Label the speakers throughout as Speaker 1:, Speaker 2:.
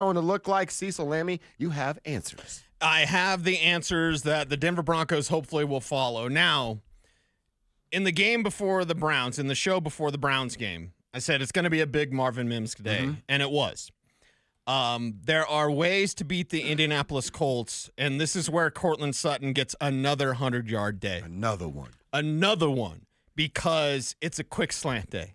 Speaker 1: going to look like? Cecil Lammey, you have answers.
Speaker 2: I have the answers that the Denver Broncos hopefully will follow. Now, in the game before the Browns, in the show before the Browns game, I said it's going to be a big Marvin Mims day, and it was. There are ways to beat the Indianapolis Colts, and this is where Courtland Sutton gets another 100-yard day.
Speaker 1: Another one,
Speaker 2: because it's a quick slant day.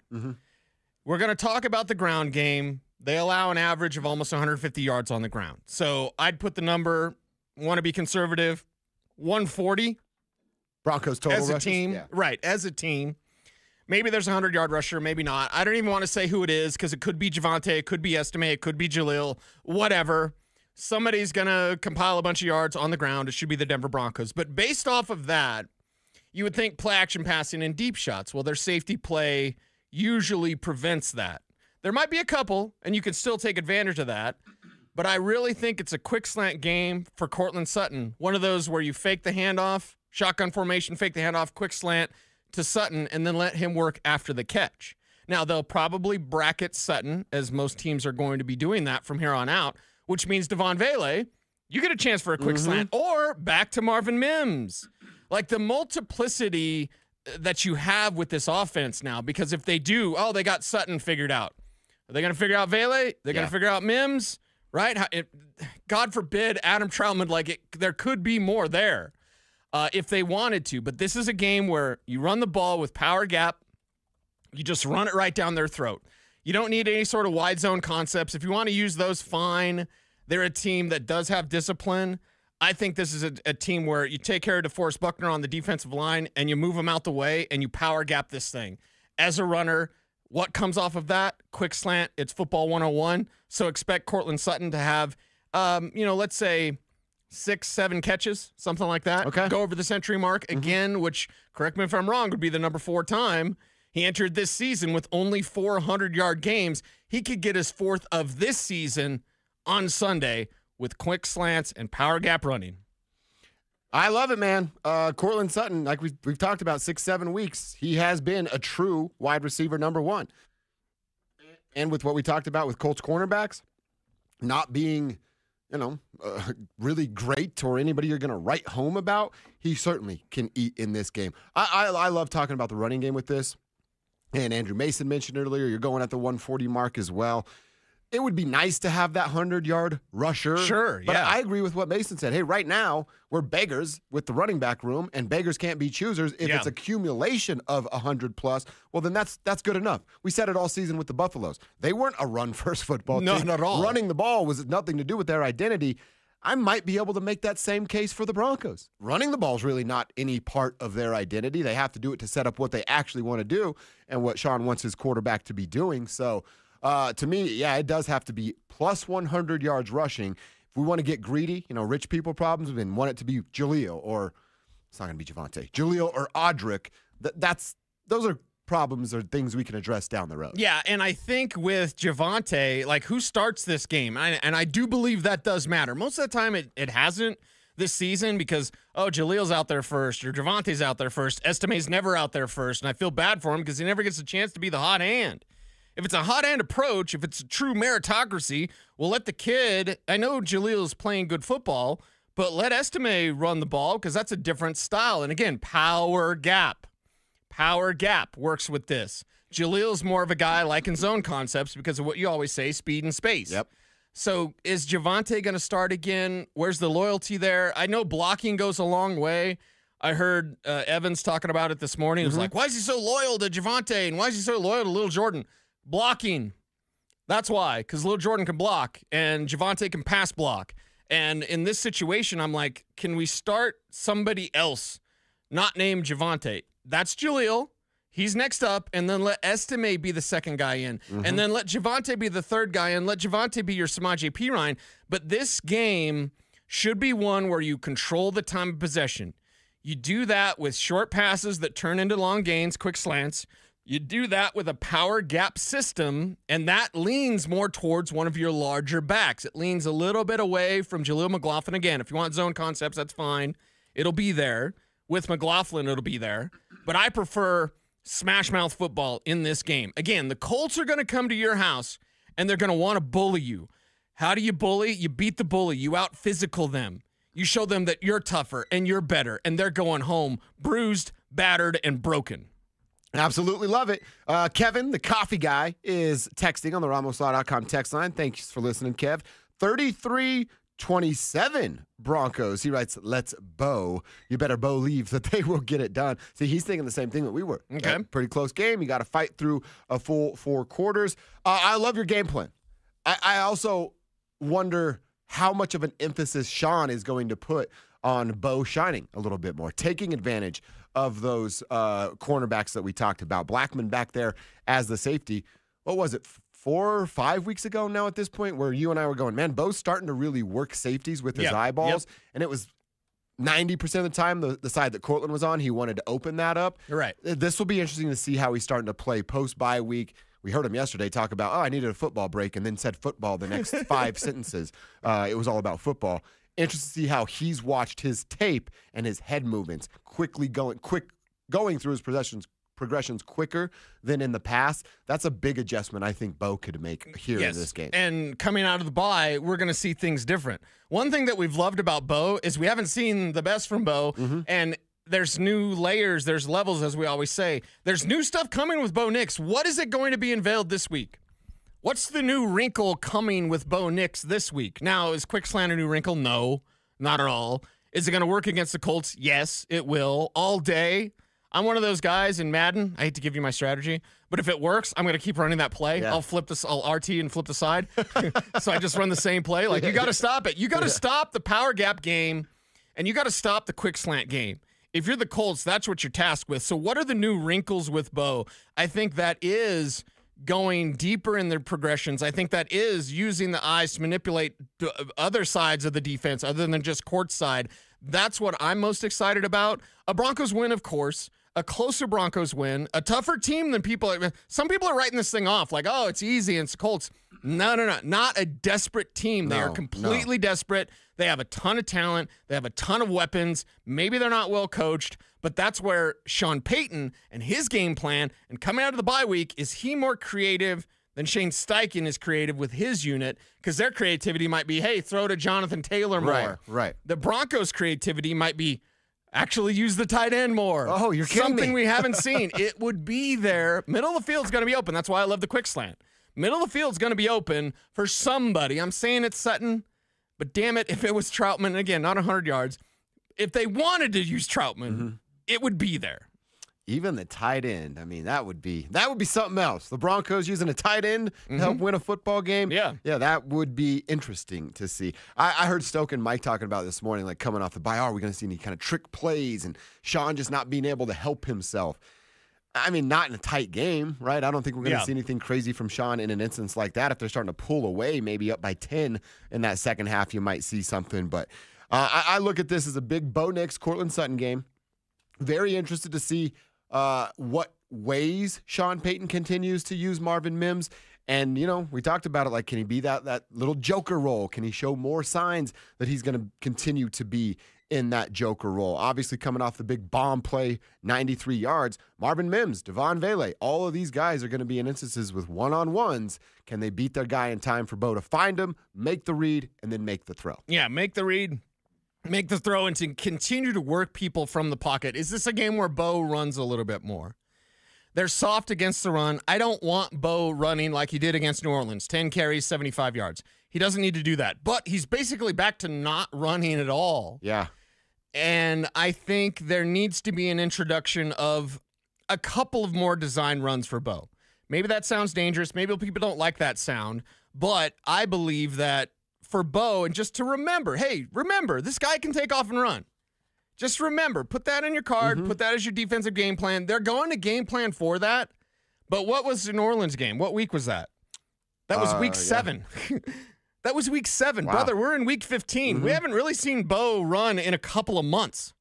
Speaker 2: We're going to talk about the ground game. They allow an average of almost 150 yards on the ground. So I'd put the number, want to be conservative, 140.
Speaker 1: Broncos total
Speaker 2: as a
Speaker 1: rushes?
Speaker 2: team.
Speaker 1: Yeah.
Speaker 2: Right, as a team. Maybe there's a 100-yard rusher, maybe not. I don't even want to say who it is because it could be Javonte, it could be Estime, it could be Jaleel, whatever. Somebody's going to compile a bunch of yards on the ground. It should be the Denver Broncos. But based off of that, you would think play action passing and deep shots. Well, their safety play usually prevents that. There might be a couple, and you can still take advantage of that. But I really think it's a quick slant game for Courtland Sutton. One of those where you fake the handoff, shotgun formation, fake the handoff, quick slant to Sutton, and then let him work after the catch. Now, they'll probably bracket Sutton, as most teams are going to be doing that from here on out, which means Devon Vele, you get a chance for a quick slant, or back to Marvin Mims. Like the multiplicity that you have with this offense now, because if they do, they got Sutton figured out. Are they going to figure out Vele? They're going to figure out Mims, right? God forbid Adam Troutman, there could be more there if they wanted to. But this is a game where you run the ball with power gap. You just run it right down their throat. You don't need any sort of wide zone concepts. If you want to use those, fine. They're a team that does have discipline. I think this is a team where you take care of DeForest Buckner on the defensive line and you move him out the way and you power gap this thing. As a runner, what comes off of that? Quick slant. It's football 101. So expect Courtland Sutton to have, let's say 6-7 catches, something like that.
Speaker 1: Okay.
Speaker 2: Go over the century mark again, which, correct me if I'm wrong, would be the number 4 time. He entered this season with only 400-yard games. He could get his 4th of this season on Sunday with quick slants and power gap running.
Speaker 1: I love it, man. Courtland Sutton, like we've talked about 6-7 weeks, he has been a true wide receiver number 1. And with what we talked about with Colts cornerbacks, not being, really great or anybody you're going to write home about, he certainly can eat in this game. I love talking about the running game with this. And Andrew Mason mentioned earlier, you're going at the 140 mark as well. It would be nice to have that 100-yard rusher.
Speaker 2: Sure,
Speaker 1: but
Speaker 2: yeah.
Speaker 1: I agree with what Mason said. Hey, right now, we're beggars with the running back room, and beggars can't be choosers. If it's accumulation of 100+, well, then that's good enough. We said it all season with the Buffaloes. They weren't a run-first football team.
Speaker 2: Not at all.
Speaker 1: Running the ball was nothing to do with their identity. I might be able to make that same case for the Broncos. Running the ball is really not any part of their identity. They have to do it to set up what they actually want to do and what Sean wants his quarterback to be doing. So, to me, it does have to be plus 100 yards rushing. If we want to get greedy, rich people problems, we want it to be Jaleel or it's not going to be Javonte. Jaleel or Audric. Those are problems or things we can address down the road.
Speaker 2: Yeah, and I think with Javonte, who starts this game? And I do believe that does matter. Most of the time it hasn't this season because, Jaleel's out there first or Javonte's out there first. Estime's never out there first, and I feel bad for him because he never gets a chance to be the hot hand. If it's a hot hand approach, if it's a true meritocracy, we'll let the kid – I know Jaleel's playing good football, but let Estime run the ball because that's a different style. And, again, power gap. Power gap works with this. Jaleel's more of a guy liking zone concepts because of what you always say, speed and space.
Speaker 1: Yep.
Speaker 2: So is Javonte going to start again? Where's the loyalty there? I know blocking goes a long way. I heard Evans talking about it this morning. He was like, why is he so loyal to Javonte and why is he so loyal to Lil Jordan? Blocking. That's why, because Lil Jordan can block and Javonte can pass block. And in this situation, I'm like, can we start somebody else not named Javonte? That's Jaleel. He's next up, and then let Estime be the second guy in. And then let Javonte be the third guy in. Let Javonte be your Samaje Perine. But this game should be one where you control the time of possession. You do that with short passes that turn into long gains, quick slants. You do that with a power gap system, and that leans more towards one of your larger backs. It leans a little bit away from Jaleel McLaughlin. Again, if you want zone concepts, that's fine. It'll be there. With McLaughlin, it'll be there. But I prefer smash mouth football in this game. Again, the Colts are going to come to your house, and they're going to want to bully you. How do you bully? You beat the bully. You out-physical them. You show them that you're tougher and you're better, and they're going home bruised, battered, and broken.
Speaker 1: Absolutely love it. Kevin, the coffee guy, is texting on the RamosLaw.com text line. Thanks for listening, Kev. 33-27 Broncos. He writes, let's Bo. You better believe that they will get it done. See, he's thinking the same thing that we were.
Speaker 2: Okay.
Speaker 1: Pretty close game. You got to fight through a full 4 quarters. I love your game plan. I also wonder how much of an emphasis Sean is going to put on Bo shining a little bit more, taking advantage of those cornerbacks that we talked about. Blackman back there as the safety. What was it, 4 or 5 weeks ago now at this point, where you and I were going, man, Bo's starting to really work safeties with his eyeballs. Yep. And it was 90% of the time, the side that Courtland was on, he wanted to open that up.
Speaker 2: Right.
Speaker 1: This will be interesting to see how he's starting to play post-bye week. We heard him yesterday talk about, I needed a football break, and then said football the next 5 sentences. It was all about football. Interested to see how he's watched his tape and his head movements going through his progressions quicker than in the past. That's a big adjustment I think Bo could make here in this game.
Speaker 2: And coming out of the bye, we're going to see things different. One thing that we've loved about Bo is we haven't seen the best from Bo, and there's new layers, there's levels, as we always say. There's new stuff coming with Bo Nix. What is it going to be unveiled this week? What's the new wrinkle coming with Bo Nix this week? Now, is quick slant a new wrinkle? No, not at all. Is it going to work against the Colts? Yes, it will. All day. I'm one of those guys in Madden. I hate to give you my strategy, but if it works, I'm going to keep running that play. Yeah. I'll RT and flip the side. So I just run the same play. Like, you got to stop it. You got to stop the power gap game, and you got to stop the quick slant game. If you're the Colts, that's what you're tasked with. So what are the new wrinkles with Bo? I think that is going deeper in their progressions. I think that is using the eyes to manipulate other sides of the defense other than just Court's side. That's what I'm most excited about. A Broncos win, of course. A closer Broncos win. A tougher team than people. Some people are writing this thing off like, oh, it's easy and it's the Colts. No. Not a desperate team. They are completely desperate. They have a ton of talent. They have a ton of weapons. Maybe they're not well coached, but that's where Sean Payton and his game plan, and coming out of the bye week, is he more creative than Shane Steichen is creative with his unit? Because their creativity might be, hey, throw to Jonathan Taylor more.
Speaker 1: Right.
Speaker 2: The Broncos' creativity might be, actually use the tight end more.
Speaker 1: Oh, you're kidding
Speaker 2: Something
Speaker 1: me.
Speaker 2: we haven't seen. It would be there. Middle of the field's going to be open. That's why I love the quick slant. Middle of the field's going to be open for somebody. I'm saying it's Sutton, but damn it, if it was Troutman, again, not 100 yards, if they wanted to use Troutman, it would be there.
Speaker 1: Even the tight end, I mean, that would be something else. The Broncos using a tight end to help win a football game.
Speaker 2: Yeah,
Speaker 1: that would be interesting to see. I heard Stoke and Mike talking about it this morning, like coming off the bye. Are we going to see any kind of trick plays and Sean just not being able to help himself? I mean, not in a tight game, right? I don't think we're going to see anything crazy from Sean in an instance like that. If they're starting to pull away, maybe up by 10 in that second half, you might see something. But I look at this as a big Bo Nix, Courtland Sutton game. Very interested to see what ways Sean Payton continues to use Marvin Mims. And, we talked about it, like, can he be that little joker role? Can he show more signs that he's going to continue to be in that joker role? Obviously, coming off the big bomb play, 93 yards, Marvin Mims, Devon Vele, all of these guys are going to be in instances with one-on-ones. Can they beat their guy in time for Bo to find him, make the read, and then make the throw?
Speaker 2: Yeah, make the read, make the throw, and to continue to work people from the pocket. Is this a game where Bo runs a little bit more? They're soft against the run. I don't want Bo running like he did against New Orleans, 10 carries, 75 yards. He doesn't need to do that. But he's basically back to not running at all.
Speaker 1: Yeah.
Speaker 2: And I think there needs to be an introduction of a couple of more design runs for Bo. Maybe that sounds dangerous. Maybe people don't like that sound. But I believe that for Bo, and just to remember, hey, remember, this guy can take off and run. Just remember, put that in your card, put that as your defensive game plan. They're going to game plan for that. But what was the New Orleans game? What week was that? That was week 7. That was week 7. Wow. Brother, we're in week 15. We haven't really seen Bo run in a couple of months.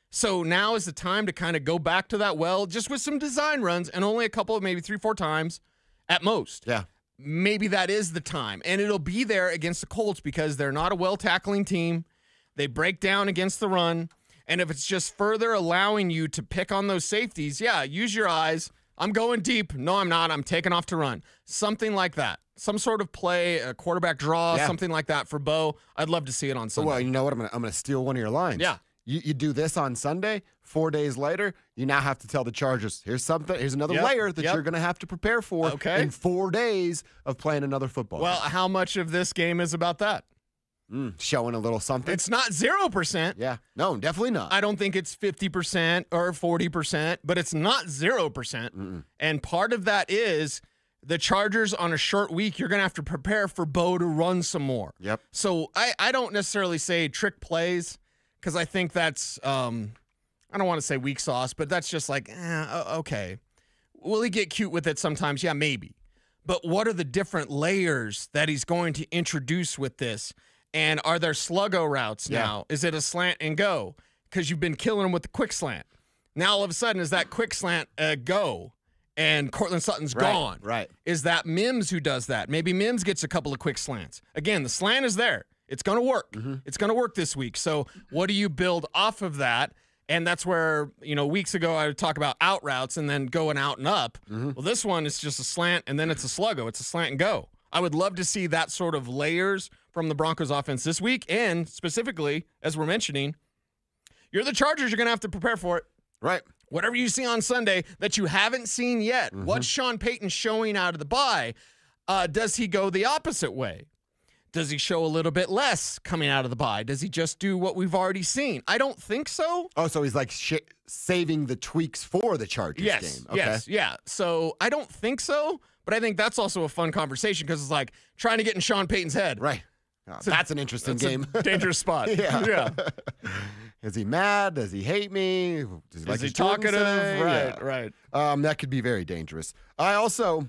Speaker 2: So now is the time to kind of go back to that well, just with some design runs and only a couple of maybe 3-4 times at most.
Speaker 1: Yeah.
Speaker 2: Maybe that is the time. And it'll be there against the Colts because they're not a well-tackling team. They break down against the run. And if it's just further allowing you to pick on those safeties, yeah, use your eyes, I'm going deep. No, I'm not. I'm taking off to run. Something like that. Some sort of play, a quarterback draw, something like that for Bo. I'd love to see it on Sunday.
Speaker 1: Well, you know what? I'm gonna steal one of your lines.
Speaker 2: Yeah.
Speaker 1: You do this on Sunday, 4 days later, you now have to tell the Chargers, here's another layer that you're going to have to prepare for in 4 days of playing another football
Speaker 2: game.
Speaker 1: Well,
Speaker 2: how much of this game is about that?
Speaker 1: Showing a little something.
Speaker 2: It's not 0%.
Speaker 1: Yeah. No, definitely not.
Speaker 2: I don't think it's 50% or 40%, but it's not 0%. And part of that is the Chargers on a short week, you're going to have to prepare for Bo to run some more.
Speaker 1: Yep.
Speaker 2: So I don't necessarily say trick plays, because I think that's, I don't want to say weak sauce, but that's just like, okay. Will he get cute with it sometimes? Yeah, maybe. But what are the different layers that he's going to introduce with this? And are there sluggo routes now? Is it a slant and go? Because you've been killing him with the quick slant. Now all of a sudden, is that quick slant a go? And Courtland Sutton's gone.
Speaker 1: Right.
Speaker 2: Is that Mims who does that? Maybe Mims gets a couple of quick slants. Again, the slant is there. It's going to work. It's going to work this week. So what do you build off of that? And that's where, weeks ago I would talk about out routes and then going out and up. Well, this one is just a slant and then it's a sluggo. It's a slant and go. I would love to see that sort of layers from the Broncos offense this week. And specifically, as we're mentioning, you're the Chargers. You're going to have to prepare for it.
Speaker 1: Right.
Speaker 2: Whatever you see on Sunday that you haven't seen yet, what's Sean Payton showing out of the bye? Does he go the opposite way? Does he show a little bit less coming out of the bye? Does he just do what we've already seen? I don't think so.
Speaker 1: Oh, so he's like saving the tweaks for the Chargers game. Okay.
Speaker 2: Yes, yeah. So I don't think so, but I think that's also a fun conversation because it's like trying to get in Sean Payton's head.
Speaker 1: Right. That's an interesting game.
Speaker 2: A dangerous spot.
Speaker 1: Yeah. Is he mad? Does he hate me?
Speaker 2: Is he talkative? Right.
Speaker 1: That could be very dangerous. I also,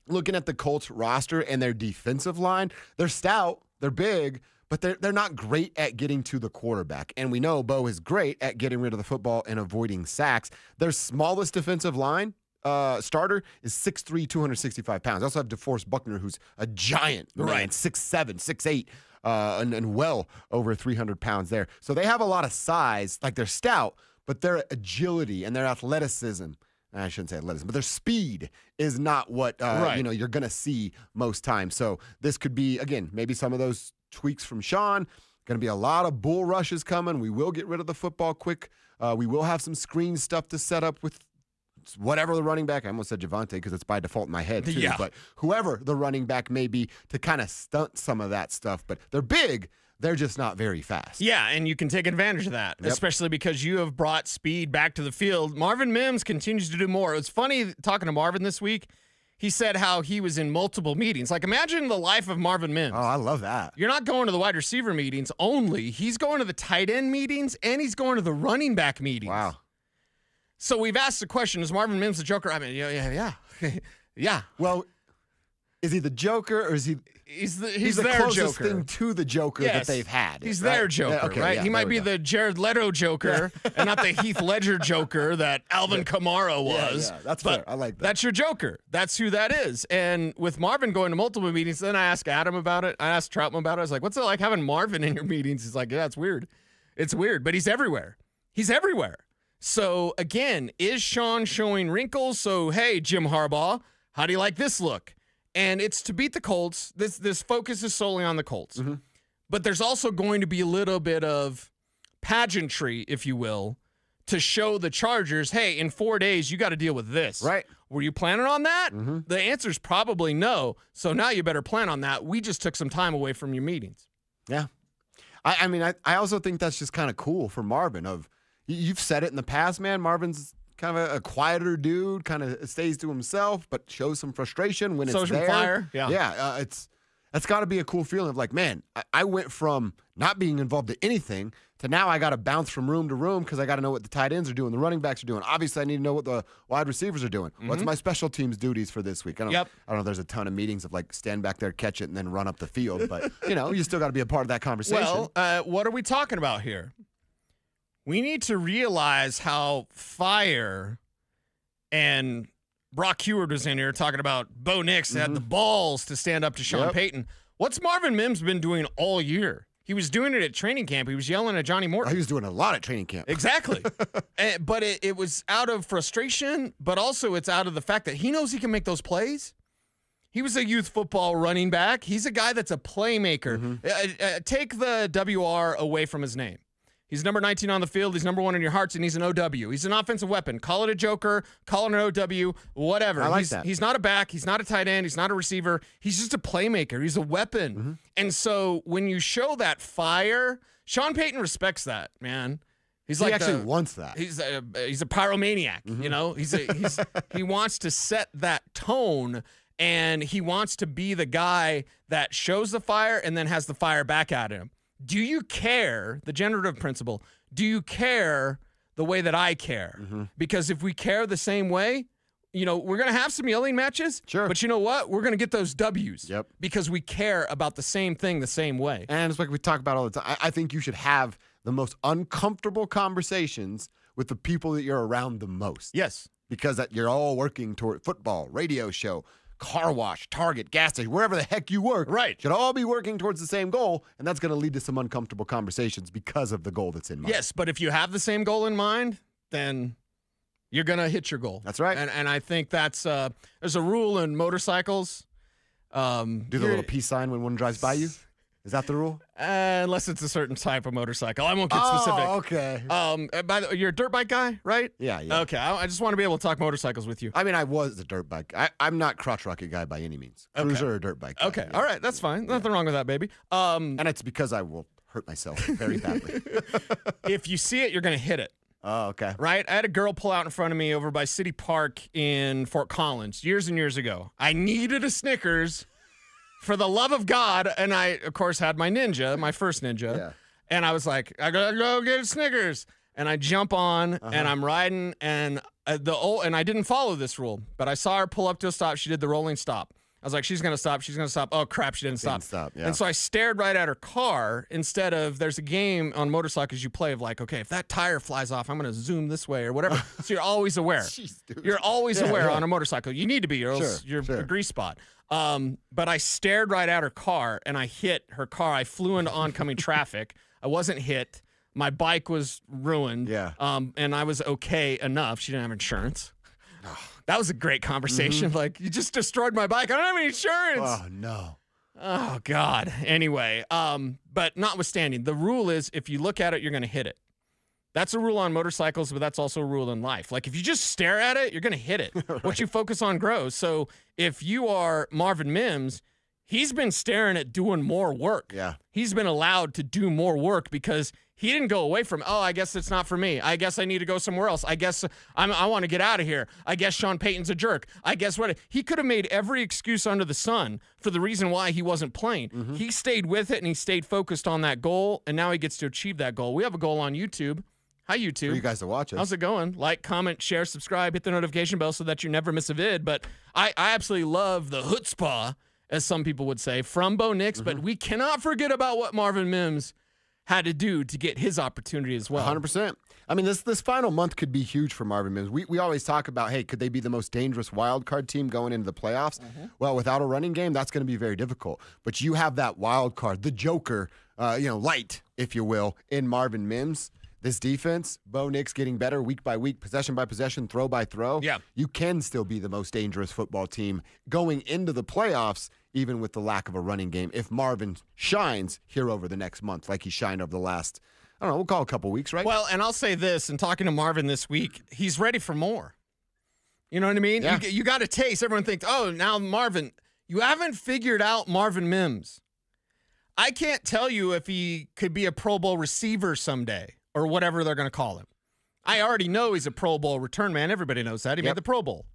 Speaker 1: looking at the Colts roster and their defensive line, they're stout, they're big, but they're not great at getting to the quarterback. And we know Bo is great at getting rid of the football and avoiding sacks. Their smallest defensive line starter is 6'3", 265 pounds. They also have DeForest Buckner, who's a giant, man, 6'7", 6'8", and well over 300 pounds there. So they have a lot of size, like they're stout, but their agility and their athleticism, I shouldn't say athleticism, but their speed is not what you're going to see most times. So this could be, again, maybe some of those tweaks from Sean. Going to be a lot of bull rushes coming. We will get rid of the football quick. We will have some screen stuff to set up with whatever the running back, I almost said Javonte because it's by default in my head too, but whoever the running back may be to kind of stunt some of that stuff. But they're big. They're just not very fast.
Speaker 2: Yeah, and you can take advantage of that, especially because you have brought speed back to the field. Marvin Mims continues to do more. It was funny talking to Marvin this week. He said how he was in multiple meetings. Like, imagine the life of Marvin Mims.
Speaker 1: Oh, I love that.
Speaker 2: You're not going to the wide receiver meetings only. He's going to the tight end meetings, and he's going to the running back meetings.
Speaker 1: Wow.
Speaker 2: So we've asked the question, is Marvin Mims the Joker? I mean, yeah.
Speaker 1: Well, is he the Joker or is he...
Speaker 2: He's the
Speaker 1: their
Speaker 2: Joker.
Speaker 1: closest thing to the Joker that they've had.
Speaker 2: He's their Joker, right? He might be the Jared Leto Joker and not the Heath Ledger Joker that Alvin Kamara was.
Speaker 1: Yeah, that's fair. I like that.
Speaker 2: That's your Joker. That's who that is. And with Marvin going to multiple meetings, then I asked Adam about it. I asked Troutman about it. I was like, what's it like having Marvin in your meetings? He's like, yeah, it's weird. It's weird, but he's everywhere. He's everywhere. So, again, is Sean showing wrinkles? So, hey, Jim Harbaugh, how do you like this look? And it's to beat the Colts. This focus is solely on the Colts. Mm-hmm. But there's also going to be a little bit of pageantry, if you will, to show the Chargers, hey, in 4 days, you got to deal with this.
Speaker 1: Right.
Speaker 2: Were you planning on that?
Speaker 1: Mm-hmm.
Speaker 2: The answer is probably no. So now you better plan on that. We just took some time away from your meetings.
Speaker 1: Yeah. I mean, I also think that's just kind of cool for Marvin. You've said it in the past, man. Marvin's kind of a quieter dude, kind of stays to himself, but shows some frustration when it's
Speaker 2: Social
Speaker 1: there.
Speaker 2: fire.
Speaker 1: Yeah. That's got to be a cool feeling of like, man, I went from not being involved in anything to now I got to bounce from room to room because I got to know what the tight ends are doing, the running backs are doing. Obviously, I need to know what the wide receivers are doing. Mm-hmm. What's my special teams duties for this week? I don't know if there's a ton of meetings of like stand back there, catch it, and then run up the field, but you still got to be a part of that conversation.
Speaker 2: Well, what are we talking about here? We need to realize how fire and Brock Heward was in here talking about Bo Nix had the balls to stand up to Sean Payton. What's Marvin Mims been doing all year? He was doing it at training camp. He was yelling at Johnny Morton.
Speaker 1: He was doing a lot at training camp.
Speaker 2: Exactly. But it was out of frustration, but also it's out of the fact that he knows he can make those plays. He was a youth football running back. He's a guy that's a playmaker. Take the WR away from his name. He's number 19 on the field. He's number 1 in your hearts, and he's an OW. He's an offensive weapon. Call it a joker. Call it an OW. Whatever.
Speaker 1: I like that.
Speaker 2: He's not a back. He's not a tight end. He's not a receiver. He's just a playmaker. He's a weapon. And so when you show that fire, Sean Payton respects that, man. He
Speaker 1: actually wants that.
Speaker 2: He's a pyromaniac. You know, he wants to set that tone. And he wants to be the guy that shows the fire and then has the fire back at him. Do you care, the generative principle, do you care the way that I care? Because if we care the same way, you know, we're going to have some yelling matches.
Speaker 1: Sure.
Speaker 2: But you know what? We're going to get those W's.
Speaker 1: Yep.
Speaker 2: Because we care about the same thing the same way.
Speaker 1: And it's like we talk about all the time. I think you should have the most uncomfortable conversations with the people that you're around the most.
Speaker 2: Yes.
Speaker 1: Because you're all working toward football, radio show, car wash, Target, gas station, wherever the heck you work.
Speaker 2: Right.
Speaker 1: Should all be working towards the same goal, and that's going to lead to some uncomfortable conversations because of the goal that's in mind.
Speaker 2: Yes, but if you have the same goal in mind, then you're going to hit your goal.
Speaker 1: That's right.
Speaker 2: And I think that's there's a rule in motorcycles.
Speaker 1: Do the little peace sign when one drives by you? Is that the rule?
Speaker 2: Unless it's a certain type of motorcycle. I won't get specific.
Speaker 1: Oh, okay.
Speaker 2: By the way, you're a dirt bike guy, right?
Speaker 1: Yeah.
Speaker 2: Okay, I just want to be able to talk motorcycles with you.
Speaker 1: I mean, I was a dirt bike. I'm not crotch rocket guy by any means. Cruiser or dirt bike guy.
Speaker 2: Okay,
Speaker 1: Yeah.
Speaker 2: all right, that's fine. Nothing wrong with that, baby.
Speaker 1: And it's because I will hurt myself very badly.
Speaker 2: If you see it, you're going to hit it.
Speaker 1: Oh, okay.
Speaker 2: Right? I had a girl pull out in front of me over by City Park in Fort Collins years and years ago. I needed a Snickers. For the love of God, and I, of course, had my Ninja, my first Ninja,
Speaker 1: Yeah.
Speaker 2: and I was like, I gotta go get a Snickers, and I jump on, and I'm riding, and and I didn't follow this rule, but I saw her pull up to a stop. She did the rolling stop. I was like, she's gonna stop. She's gonna stop. Oh crap, she didn't stop.
Speaker 1: Yeah.
Speaker 2: And so I stared right at her car instead of there's a game on motorcycles you play of like, okay, if that tire flies off, I'm gonna zoom this way or whatever. So you're always aware.
Speaker 1: Jeez, dude.
Speaker 2: You're always aware on a motorcycle. You need to be, or else
Speaker 1: Sure,
Speaker 2: you're a grease spot. But I stared right at her car and I hit her car. I flew into oncoming traffic. I wasn't hit. My bike was ruined.
Speaker 1: Yeah.
Speaker 2: And I was okay enough. She didn't have insurance. That was a great conversation. Like, you just destroyed my bike. I don't have any insurance.
Speaker 1: Oh, no.
Speaker 2: Oh, God. Anyway, but notwithstanding, the rule is if you look at it, you're going to hit it. That's a rule on motorcycles, but that's also a rule in life. Like, if you just stare at it, you're going to hit it. Right. What you focus on grows. So if you are Marvin Mims, he's been staring at doing more work.
Speaker 1: Yeah.
Speaker 2: He's been allowed to do more work because he didn't go away from, oh, I guess it's not for me. I guess I need to go somewhere else. I guess I want to get out of here. I guess Sean Payton's a jerk. I guess what? He could have made every excuse under the sun for the reason why he wasn't playing. He stayed with it and he stayed focused on that goal, and now he gets to achieve that goal. We have a goal on YouTube. Hi, YouTube.
Speaker 1: For you guys to watch us.
Speaker 2: How's it going? Like, comment, share, subscribe, hit the notification bell so that you never miss a vid. But I absolutely love the chutzpah, as some people would say, from Bo Nix. But we cannot forget about what Marvin Mims had to do to get his opportunity as well.
Speaker 1: 100%. I mean, this final month could be huge for Marvin Mims. We always talk about, hey, could they be the most dangerous wild card team going into the playoffs? Well, without a running game, that's going to be very difficult. But you have that wild card, the joker, light, if you will, in Marvin Mims. This defense, Bo Nix getting better week by week, possession by possession, throw by throw.
Speaker 2: Yeah.
Speaker 1: You can still be the most dangerous football team going into the playoffs, even with the lack of a running game, if Marvin shines here over the next month like he shined over the last, I don't know, we'll call it a couple weeks, right?
Speaker 2: Well, and I'll say this, in talking to Marvin this week, he's ready for more. You know what I mean?
Speaker 1: Yeah.
Speaker 2: You got a taste. Everyone thinks, oh, now Marvin. You haven't figured out Marvin Mims. I can't tell you if he could be a Pro Bowl receiver someday, or whatever they're going to call him. I already know he's a Pro Bowl return man. Everybody knows that. He made the Pro Bowl.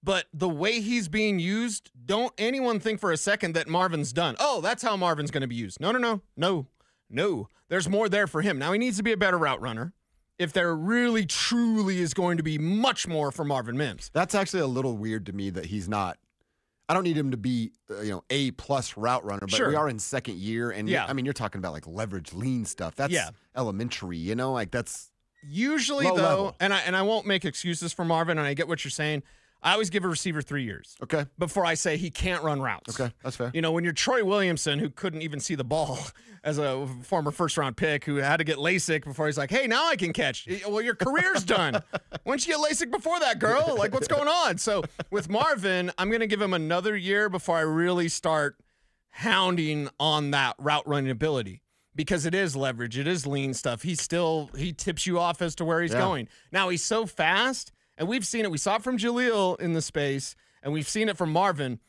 Speaker 2: But the way he's being used, don't anyone think for a second that Marvin's done. Oh, that's how Marvin's going to be used. No. There's more there for him. Now, he needs to be a better route runner if there really, truly is going to be much more for Marvin Mims.
Speaker 1: That's actually a little weird to me that he's not. I don't need him to be, A+ route runner, but we are in second year. And I mean, you're talking about like leverage lean stuff. That's elementary, like that's
Speaker 2: usually
Speaker 1: low
Speaker 2: though.
Speaker 1: level.
Speaker 2: And I won't make excuses for Marvin, and I get what you're saying. I always give a receiver 3 years.
Speaker 1: Okay.
Speaker 2: Before I say he can't run routes.
Speaker 1: Okay, that's fair.
Speaker 2: You know, when you're Troy Williamson, who couldn't even see the ball as a former first-round pick, who had to get LASIK before he's like, hey, now I can catch. Well, your career's done. Why don't you get LASIK before that, girl? Like, what's going on? So with Marvin, I'm going to give him another year before I really start hounding on that route running ability. Because it is leverage. It is lean stuff. He tips you off as to where he's going. Now, he's so fast, and we've seen it. We saw it from Jaleel in the space, and we've seen it from Marvin.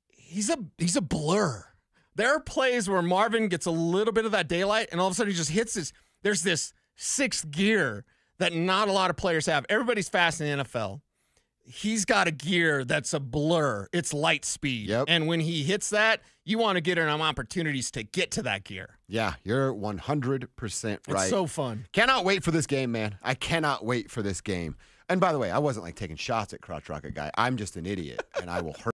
Speaker 2: He's a blur. There are plays where Marvin gets a little bit of that daylight, and all of a sudden he just hits this. There's this sixth gear that not a lot of players have. Everybody's fast in the NFL. He's got a gear that's a blur. It's light speed.
Speaker 1: Yep.
Speaker 2: And when he hits that, you want to get him opportunities to get to that gear.
Speaker 1: Yeah, you're 100% right.
Speaker 2: It's so fun.
Speaker 1: Cannot wait for this game, man. I cannot wait for this game. And by the way, I wasn't like taking shots at Crotch Rocket Guy. I'm just an idiot, and I will hurt